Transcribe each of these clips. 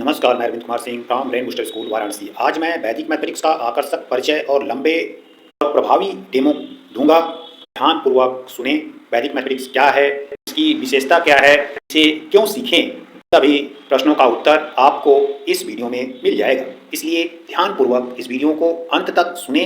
नमस्कार, मैं Arvind Kumar Singh from brain booster school Varanasi. आज मैं वैदिक मैथमेटिक्स का आकर्षक परिचय और लंबे और प्रभावी डेमो दूंगा। ध्यानपूर्वक सुने। वैदिक मैथमेटिक्स क्या है, इसकी विशेषता क्या है, इसे क्यों सीखें, सभी प्रश्नों का उत्तर आपको इस वीडियो में मिल जाएगा। इसलिए ध्यानपूर्वक इस वीडियो को अंत तक सुने।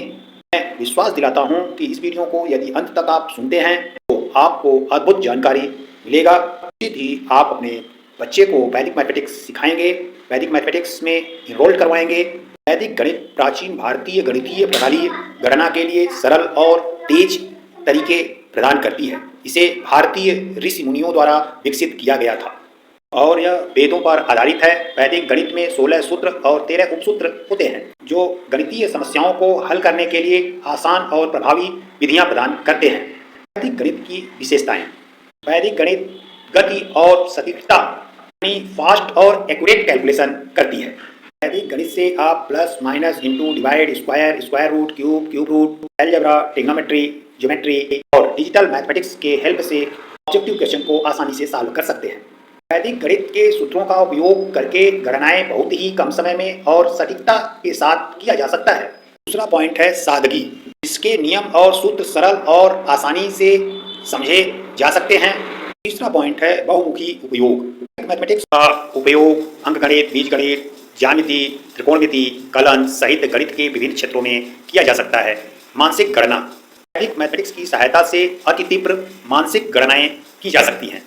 मैं विश्वास दिलाता हूँ कि इस वीडियो को यदि अंत तक आप सुनते हैं तो आपको अद्भुत जानकारी मिलेगा। ही आप अपने बच्चे को वैदिक मैथमेटिक्स सिखाएंगे, वैदिक मैथमेटिक्स में इनरोल करवाएंगे। वैदिक गणित प्राचीन भारतीय गणितीय प्रणाली गणना के लिए सरल और तेज तरीके प्रदान करती है। इसे भारतीय ऋषि मुनियों द्वारा विकसित किया गया था और यह वेदों पर आधारित है। वैदिक गणित में 16 सूत्र और 13 उपसूत्र होते हैं जो गणितीय समस्याओं को हल करने के लिए आसान और प्रभावी विधियां प्रदान करते हैं। वैदिक गणित की विशेषताएं। वैदिक गणित गति और सटीकता फास्ट और एक्यूरेट कैलकुलेशन करती है। वैदिक गणित से आप plus minus into divide square square root cube root algebra trigonometry geometry और डिजिटल मैथमेटिक्स के हेल्प से ऑब्जेक्टिव क्वेश्चन को आसानी से सॉल्व कर सकते हैं। वैदिक गणित के सूत्रों का उपयोग करके गणनाएं बहुत ही कम समय में और सटीकता के साथ किया जा सकता है। दूसरा पॉइंट है सादगी। इसके नियम और सूत्र सरल और आसानी से समझे जा सकते हैं। तीसरा पॉइंट है बहुमुखी उपयोग। मैथमेटिक्स का उपयोग अंकगणित, बीजगणित, ज्यामिति, त्रिकोणमिति, कलन सहित गणित के विभिन्न क्षेत्रों में किया जा सकता है। मानसिक गणना। वैदिक मैथमेटिक्स की सहायता से अति तीव्र मानसिक गणनाएं की जा सकती हैं।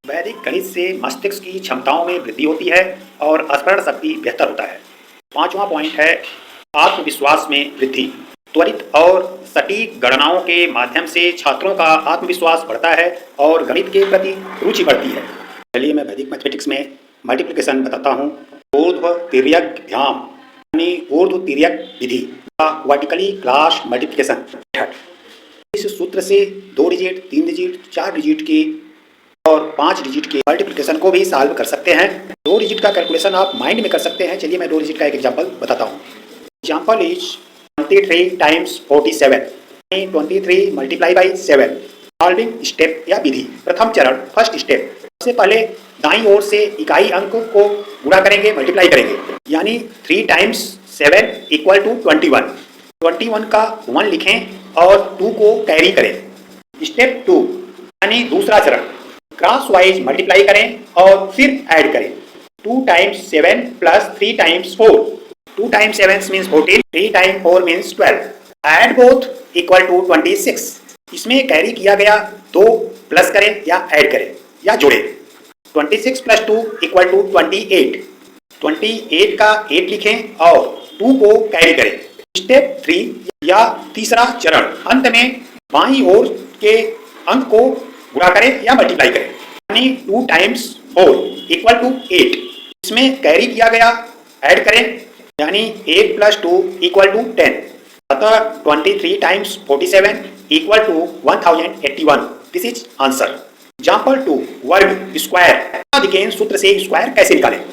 वैदिक गणित से मस्तिष्क की क्षमताओं में वृद्धि होती है और स्मरण शक्ति बेहतर होता है। पांचवा पॉइंट है आत्मविश्वास में वृद्धि। त्वरित और सटीक गणनाओं के माध्यम से छात्रों का आत्मविश्वास बढ़ता है और गणित के प्रति रुचि बढ़ती है। चलिए मैं वैदिक मैथमेटिक्स में मल्टीप्लिकेशन बताता हूँ। ऊर्ध्व तिर्यक भ्याम यानी ऊर्ध्व तिर्यक विधि का वर्टिकली क्रॉस मल्टीप्लिकेशन मेथड। इस सूत्र से 2 डिजिट, 3 डिजिट, 4 डिजिट की और 5 डिजिट के मल्टीप्लिकेशन को भी सॉल्व कर सकते हैं। 2 डिजिट का कैलकुलेशन आप माइंड में कर सकते हैं। चलिए मैं 2 डिजिट का एक एग्जाम्पल बताता हूँ। Example is 23 times 47 23 multiply by 7। Solving step या विधि। प्रथम चरण फर्स्ट स्टेप। सबसे पहले दाईं ओर से इकाई अंक को गुणा करेंगे, मल्टीप्लाई करेंगे, यानी 3 टाइम्स 7 इक्वल टू 21। 21 का 1 लिखें और 2 को कैरी करें। स्टेप 2 यानी दूसरा चरण क्रॉस वाइज मल्टीप्लाई करें और फिर ऐड करें। 2 times 7 plus 3 times 4। 2 times 7 means 14, 3 times 4 means 12। Add both equal to 26। इसमें कैरी किया गया 2 प्लस करें या ऐड करें या जोड़ें। 26 प्लस 2 इक्वल टू 28। 28 का 8 लिखें और 2 को कैरी करें। स्टेप 3 या तीसरा चरण अंत में बाईं ओर के अंक को गुणा करें या मल्टीप्लाई करें, यानी 2 टाइम्स 4 इक्वल टू 8। इसमें कैरी किया गया ऐड करें, यानी 8 प्लस 2 इक्वल टू 10। अतः 23 times 47 equal to 1081। This is answer. Example 2 वर्ग स्क्वायर। एकाधिकेन सूत्र से स्क्वायर कैसे निकालें।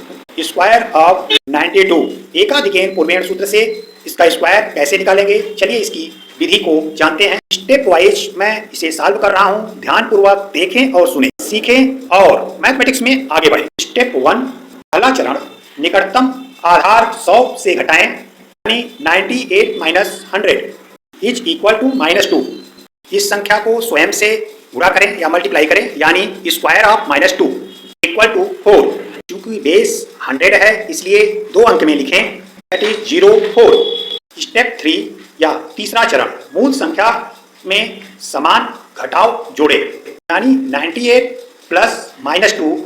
Square of 92। एकाधिकेन पूर्वेण सूत्र से इसका स्क्वायर कैसे निकालेंगे। चलिए इसकी विधि को जानते हैं। स्टेप वाइज मैं इसे सॉल्व कर रहा हूं। ध्यानपूर्वक देखें और सुनें, सीखें और मैथमेटिक्स में आगे बढ़ें। स्टेप 1 पहला चरण निकटतम आधार 100 से घटाएं, यानी 98 माइनस 100 इज इक्वल टू -2। इस संख्या को स्वयं से गुणा करें या मल्टीप्लाई करें, यानी स्क्वायर ऑफ -2 इक्वल टू 4। क्योंकि बेस 100 है इसलिए 2 अंक में लिखें, दैट इज 04। स्टेप 3 या तीसरा चरण मूल संख्या में समान घटाव जोड़े, यानी 98 plus -2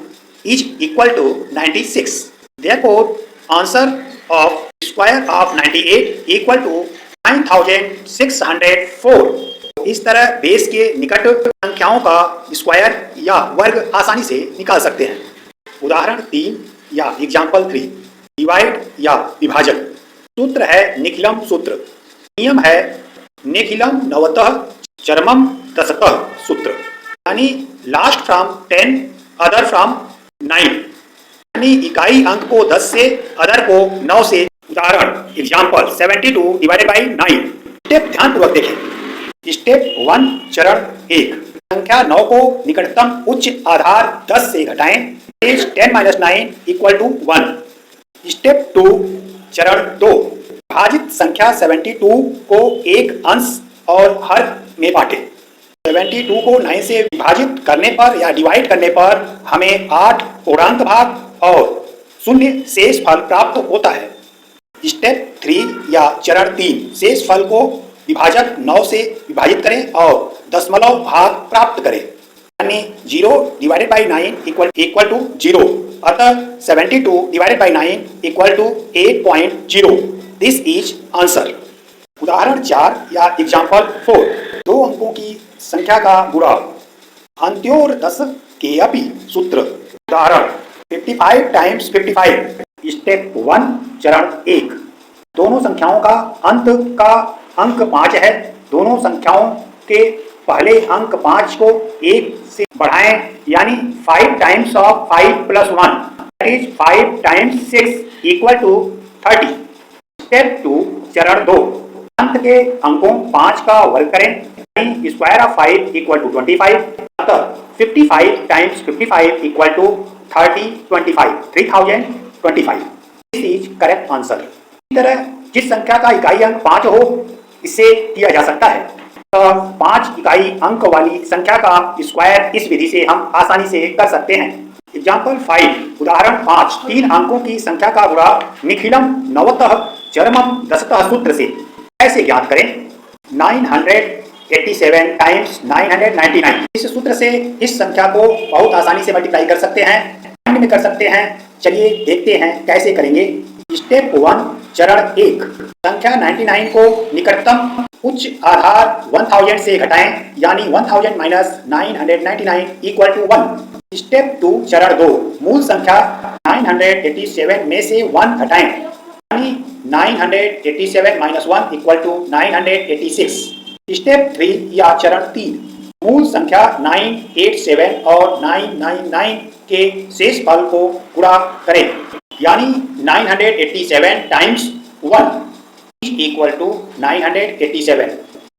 is equal to 96। Therefore answer of square of 98 equal to 9604। इस तरह बेस के निकट संख्याओं का स्क्वायर या वर्ग आसानी से निकाल सकते हैं। उदाहरण 3 या एग्जाम्पल 3 डिवाइड या विभाजन। सूत्र है निखिलम सूत्र। नियम है निखिलम नवतः चरमम दशतः सूत्र, यानी लास्ट फ्रॉम 10 अदर फ्रॉम 9, यानी इकाई अंक को 10 से अदर को 9 से। उदाहरण एग्जाम्पल 72 डिवाइडेड बाई 9। स्टेप ध्यानपूर्वक देखें। स्टेप 1 चरण 1 संख्या 9 को निकटतम उच्च आधार 10 से घटाएं, 10 - 9 इक्वल टू 1। स्टेप 2 चरण 2 विभाजित संख्या 72 को एक अंश और हर में बांटे। 72 को 9 से विभाजित करने पर या डिवाइड करने पर हमें 8 पूर्णांक भाग और 0 शेष फल प्राप्त होता है। स्टेप 3 या चरण 3 शेष फल को विभाजक 9 से विभाजित करें और दशमलव भाग प्राप्त करें, यानी 0 डिवाइडेड बाई 9 इक्वल टू 0। अतः 72 divided by 9 equal to 8.0। This is answer. उदाहरण 4 या एग्जाम्पल 4, 2 अंकों की संख्या का गुणा अंत्योर 10 के अपि सूत्र। उदाहरण 55 टाइम्स 55। स्टेप 1 चरण 1 दोनों संख्याओं का अंत का अंक 5 है। दोनों संख्याओं के पहले अंक 5 को 1 से बढ़ाएं, यानी 5 times of 5 plus 1 that is 5 times 6 equal to 30। Step 2 चरण 2 अंत के अंकों 5 का वर्ग करें, यानी स्क्वायर ऑफ 5 इक्वल टू 25। अतः 55 times 55 equal to 3025। This is correct answer. इसी तरह जिस संख्या का इकाई अंक 5 हो, इसे किया जा सकता है। तो 5 इकाई अंक वाली संख्या का स्क्वायर इस विधि से हम आसानी से कर सकते हैं। एग्जाम्पल 5 उदाहरण 5 3 अंकों की संख्या का गुणा निखिलम नवतः चरमम दशतः सूत्र से कैसे ज्ञात करें। 987 टाइम्स 999। इस सूत्र से इस संख्या को बहुत आसानी से मल्टीप्लाई कर सकते हैं, में कर सकते हैं। चलिए देखते हैं कैसे करेंगे। स्टेप 1 चरण 1 संख्या 99 को निकटतम उच्च आधार 1000 से घटाएं, यानी 1000 माइनस 999 इक्वल टू 1। स्टेप 2 चरण 2 मूल संख्या 987 में से 1 घटाएं, यानी 987 माइनस 1 इक्वल टू 986। स्टेप 3 या चरण 3 मूल संख्या 987 और 999 के शेष फल को गुणा करें, यानी 987 times 1 is equal to 987.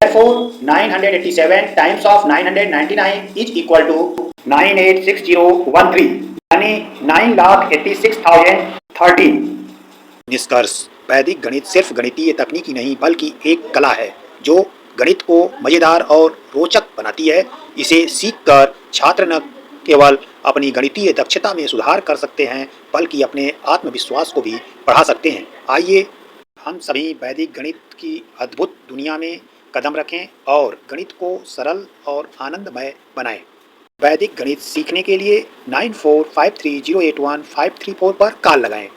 Therefore, 987 times of 999 is equal to 986013, यानी 9,86,013। निष्कर्ष: वैदिक गणित सिर्फ गणितीय तकनीकी नहीं बल्कि एक कला है जो गणित को मजेदार और रोचक बनाती है। इसे सीखकर छात्र न केवल अपनी गणितीय दक्षता में सुधार कर सकते हैं बल्कि अपने आत्मविश्वास को भी बढ़ा सकते हैं। आइए हम सभी वैदिक गणित की अद्भुत दुनिया में कदम रखें और गणित को सरल और आनंदमय बनाएं। वैदिक गणित सीखने के लिए 9453081534 पर कॉल लगाएं।